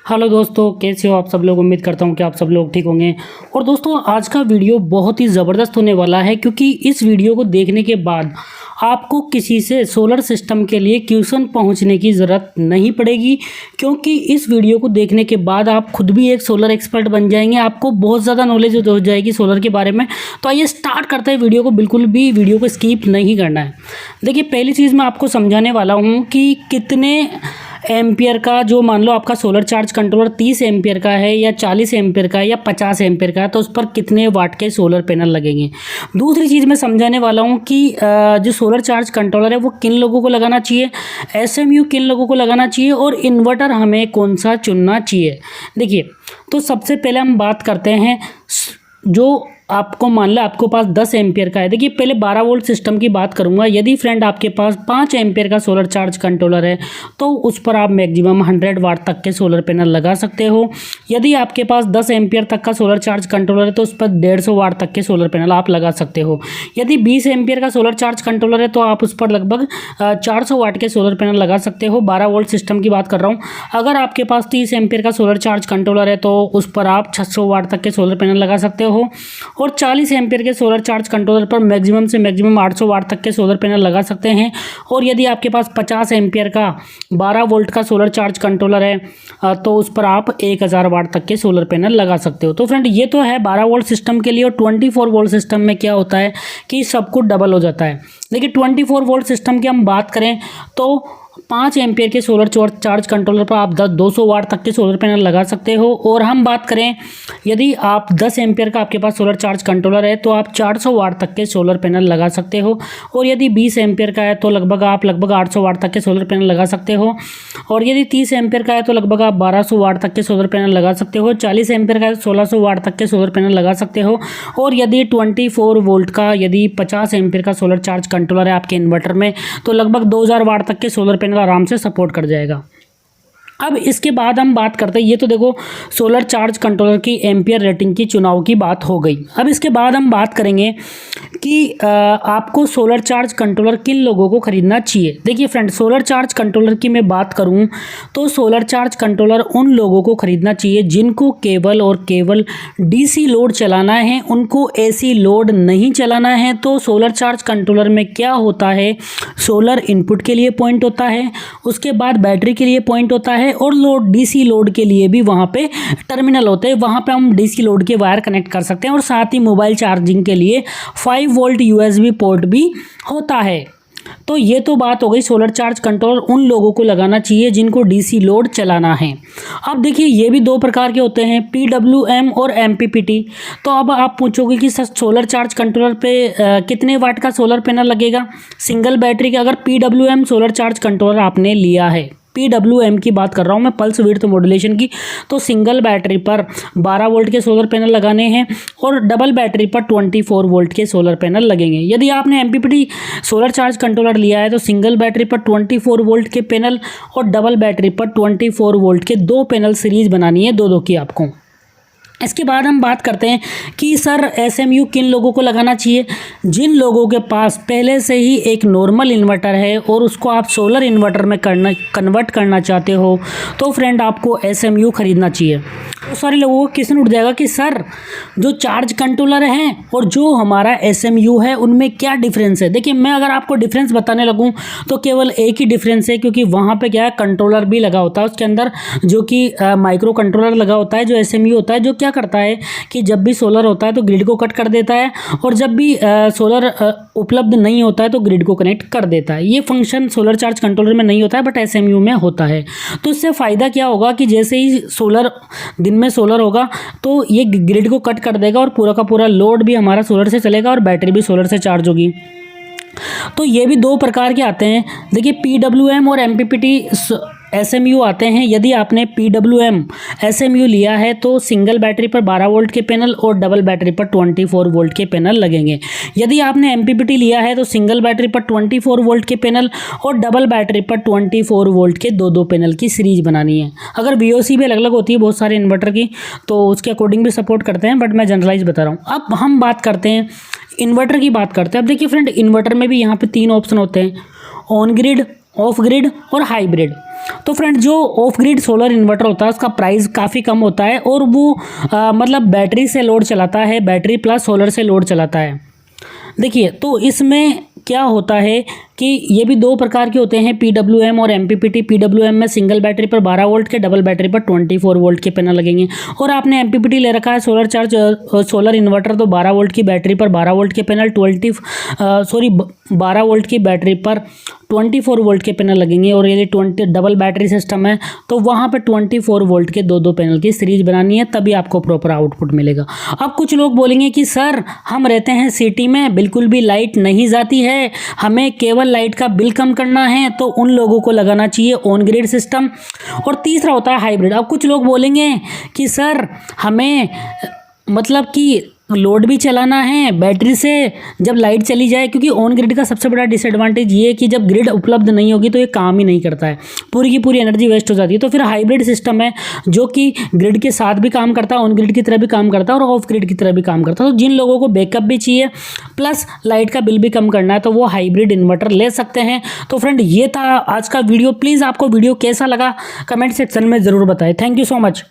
Hello दोस्तों, कैसे हो आप सब लोग। उम्मीद करता हूँ कि आप सब लोग ठीक होंगे। और दोस्तों, आज का वीडियो बहुत ही ज़बरदस्त होने वाला है, क्योंकि इस वीडियो को देखने के बाद आपको किसी से सोलर सिस्टम के लिए क्वेश्चन पहुँचने की ज़रूरत नहीं पड़ेगी, क्योंकि इस वीडियो को देखने के बाद आप खुद भी एक सोलर एक्सपर्ट बन जाएंगे। आपको बहुत ज़्यादा नॉलेज हो जाएगी सोलर के बारे में। तो आइए स्टार्ट करते हैं वीडियो को। बिल्कुल भी वीडियो को स्किप नहीं करना है। देखिए, पहली चीज़ मैं आपको समझाने वाला हूँ कि कितने एम्पियर का, जो मान लो आपका सोलर चार्ज कंट्रोलर 30 एम्पियर का है या 40 एम्पियर का है या 50 एम्पियर का है, तो उस पर कितने वाट के सोलर पैनल लगेंगे। दूसरी चीज़ मैं समझाने वाला हूँ कि जो सोलर चार्ज कंट्रोलर है वो किन लोगों को लगाना चाहिए, एसएमयू किन लोगों को लगाना चाहिए और इन्वर्टर हमें कौन सा चुनना चाहिए। देखिए, तो सबसे पहले हम बात करते हैं जो आपको मान लो आपके पास 10 एम्पियर का है। देखिए, पहले 12 वोल्ट सिस्टम की बात करूंगा। यदि फ्रेंड आपके पास 5 एम्पियर का सोलर चार्ज कंट्रोलर है तो उस पर आप मैक्सिमम 100 वाट तक के सोलर पैनल लगा सकते हो। यदि आपके पास 10 एम्पियर तक का सोलर चार्ज कंट्रोलर है तो उस पर 150 वाट तक के सोलर पैनल आप लगा सकते हो। यदि 20 एम्पियर का सोलर चार्ज कंट्रोलर है तो आप उस पर लगभग 400 वाट के सोलर पैनल लगा सकते हो। 12 वोल्ट सिस्टम की बात कर रहा हूँ। अगर आपके पास 30 एम्पियर का सोलर चार्ज कंट्रोलर है तो उस पर आप 600 वाट तक के सोलर पैनल लगा सकते हो। और 40 एम्पियर के सोलर चार्ज कंट्रोलर पर मैक्सिमम से मैक्सिमम 800 वाट तक के सोलर पैनल लगा सकते हैं। और यदि आपके पास 50 एम्पियर का 12 वोल्ट का सोलर चार्ज कंट्रोलर है तो उस पर आप 1000 वाट तक के सोलर पैनल लगा सकते हो। तो फ्रेंड, ये तो है 12 वोल्ट सिस्टम के लिए। और 24 वोल्ट सिस्टम में क्या होता है कि सब कुछ डबल हो जाता है। देखिए, 24 वोल्ट सिस्टम की हम बात करें तो 5 एम्पियर के सोलर चार्ज कंट्रोलर पर आप 200 वाट तक के सोलर पैनल लगा सकते हो। और हम बात करें यदि आप 10 एम्पियर का आपके पास सोलर चार्ज कंट्रोलर है तो आप 400 वाट तक के सोलर पैनल लगा सकते हो। और यदि 20 एम्पियर का है तो लगभग 800 वाट तक के सोलर पैनल लगा सकते हो। और यदि 30 एम्पियर का है तो लगभग आप 1200 वाट तक के सोलर पैनल लगा सकते हो। 40 एम्पियर का है तो 1600 वाट तक के सोलर पैनल लगा सकते हो। और यदि 24 वोल्ट का, यदि 50 एम्पियर का सोलर चार्ज कंट्रोलर है आपके इन्वर्टर में तो लगभग 2000 वाट तक के सोलर पैनल आराम से सपोर्ट कर जाएगा। अब इसके बाद हम बात करते हैं, ये तो देखो सोलर चार्ज कंट्रोलर की एम्पियर रेटिंग की चुनाव की बात हो गई। अब इसके बाद हम बात करेंगे कि आपको सोलर चार्ज कंट्रोलर किन लोगों को खरीदना चाहिए। देखिए फ्रेंड, सोलर चार्ज कंट्रोलर की मैं बात करूं तो सोलर चार्ज कंट्रोलर उन लोगों को खरीदना चाहिए जिनको केवल और केवल डीसी लोड चलाना है, उनको एसी लोड नहीं चलाना है। तो सोलर चार्ज कंट्रोलर में क्या होता है, सोलर इनपुट के लिए पॉइंट होता है, उसके बाद बैटरी के लिए पॉइंट होता है और लोड, डीसी लोड के लिए भी वहाँ पे टर्मिनल होते हैं। वहाँ पे हम डीसी लोड के वायर कनेक्ट कर सकते हैं। और साथ ही मोबाइल चार्जिंग के लिए 5 वोल्ट यूएसबी पोर्ट भी होता है। तो ये तो बात हो गई, सोलर चार्ज कंट्रोलर उन लोगों को लगाना चाहिए जिनको डीसी लोड चलाना है। अब देखिए, ये भी दो प्रकार के होते हैं, पीडब्ल्यूएम और एमपीपीटी। तो अब आप पूछोगे कि सर सोलर चार्ज कंट्रोलर पे कितने वाट का सोलर पैनल लगेगा सिंगल बैटरी का। अगर पीडब्ल्यूएम सोलर चार्ज कंट्रोलर आपने लिया है, पीडब्ल्यूएम की बात कर रहा हूँ मैं, पल्स विड्थ मॉड्यूलेशन की, तो सिंगल बैटरी पर 12 वोल्ट के सोलर पैनल लगाने हैं और डबल बैटरी पर 24 वोल्ट के सोलर पैनल लगेंगे। यदि आपने एमपीपीटी सोलर चार्ज कंट्रोलर लिया है तो सिंगल बैटरी पर 24 वोल्ट के पैनल और डबल बैटरी पर 24 वोल्ट के 2 पैनल सीरीज बनानी है, दो की आपको। इसके बाद हम बात करते हैं कि सर एसएमयू किन लोगों को लगाना चाहिए। जिन लोगों के पास पहले से ही एक नॉर्मल इन्वर्टर है और उसको आप सोलर इन्वर्टर में कन्वर्ट करना चाहते हो तो फ्रेंड आपको एसएमयू खरीदना चाहिए। तो सारे लोगों को क्वेश्चन उठ जाएगा कि सर जो चार्ज कंट्रोलर हैं और जो हमारा एसएमयू है उनमें क्या डिफरेंस है। देखिए, मैं अगर आपको डिफरेंस बताने लगूँ तो केवल एक ही डिफरेंस है, क्योंकि वहाँ पे क्या है, कंट्रोलर भी लगा होता है उसके अंदर, जो कि माइक्रो कंट्रोलर लगा होता है। जो एसएमयू होता है जो क्या करता है कि जब भी सोलर होता है तो ग्रिड को कट कर देता है और जब भी सोलर उपलब्ध नहीं होता है तो ग्रिड को कनेक्ट कर देता है। ये फंक्शन सोलर चार्ज कंट्रोलर में नहीं होता है बट एसएमयू में होता है। तो इससे फ़ायदा क्या होगा कि जैसे ही दिन में सोलर होगा तो ये ग्रिड को कट कर देगा और पूरा का पूरा लोड भी हमारा सोलर से चलेगा और बैटरी भी सोलर से चार्ज होगी। तो ये भी दो प्रकार के आते हैं। देखिए, पीडब्ल्यूएम और एमपीपीटी एसएमयू आते हैं। यदि आपने पीडब्ल्यूएम एसएमयू लिया है तो सिंगल बैटरी पर 12 वोल्ट के पैनल और डबल बैटरी पर 24 वोल्ट के पैनल लगेंगे। यदि आपने एमपीपीटी लिया है तो सिंगल बैटरी पर 24 वोल्ट के पैनल और डबल बैटरी पर 24 वोल्ट के दो पैनल की सीरीज बनानी है। अगर वीओसी भी अलग अलग होती है बहुत सारे इन्वर्टर की, तो उसके अकॉर्डिंग भी सपोर्ट करते हैं, बट मैं जनरलाइज बता रहा हूँ। अब हम बात करते हैं इन्वर्टर की बात करते हैं। अब देखिए फ्रेंड, इन्वर्टर में भी यहाँ पे 3 ऑप्शन होते हैं, ऑन ग्रिड, ऑफ ग्रिड और हाइब्रिड। तो फ्रेंड जो ऑफ ग्रिड सोलर इन्वर्टर होता है उसका प्राइस काफ़ी कम होता है और वो मतलब बैटरी से लोड चलाता है, बैटरी प्लस सोलर से लोड चलाता है। देखिए तो इसमें क्या होता है कि ये भी दो प्रकार के होते हैं, PWM और MPPT। PWM में सिंगल बैटरी पर 12 वोल्ट के, डबल बैटरी पर 24 वोल्ट के पैनल लगेंगे। और आपने MPPT ले रखा है सोलर चार्ज सोलर इन्वर्टर, तो 12 वोल्ट की बैटरी पर 12 वोल्ट के पैनल 12 वोल्ट की बैटरी पर 24 वोल्ट के पैनल लगेंगे। और यदि 20 डबल बैटरी सिस्टम है तो वहाँ पर 24 वोल्ट के दो पैनल की सीरीज बनानी है, तभी आपको प्रॉपर आउटपुट मिलेगा। अब कुछ लोग बोलेंगे कि सर हम रहते हैं सिटी में, बिल्कुल भी लाइट नहीं जाती है, हमें केवल लाइट का बिल कम करना है, तो उन लोगों को लगाना चाहिए ऑन ग्रिड सिस्टम। और तीसरा होता है हाइब्रिड। अब कुछ लोग बोलेंगे कि सर हमें मतलब कि लोड भी चलाना है बैटरी से जब लाइट चली जाए, क्योंकि ऑन ग्रिड का सबसे बड़ा डिसएडवांटेज ये है कि जब ग्रिड उपलब्ध नहीं होगी तो ये काम ही नहीं करता है, पूरी की पूरी एनर्जी वेस्ट हो जाती है। तो फिर हाइब्रिड सिस्टम है जो कि ग्रिड के साथ भी काम करता है, ऑन ग्रिड की तरह भी काम करता है और ऑफ ग्रिड की तरह भी काम करता है। तो जिन लोगों को बैकअप भी चाहिए प्लस लाइट का बिल भी कम करना है तो वो हाइब्रिड इन्वर्टर ले सकते हैं। तो फ्रेंड ये था आज का वीडियो। प्लीज़ आपको वीडियो कैसा लगा कमेंट सेक्शन में ज़रूर बताएं। Thank you so much.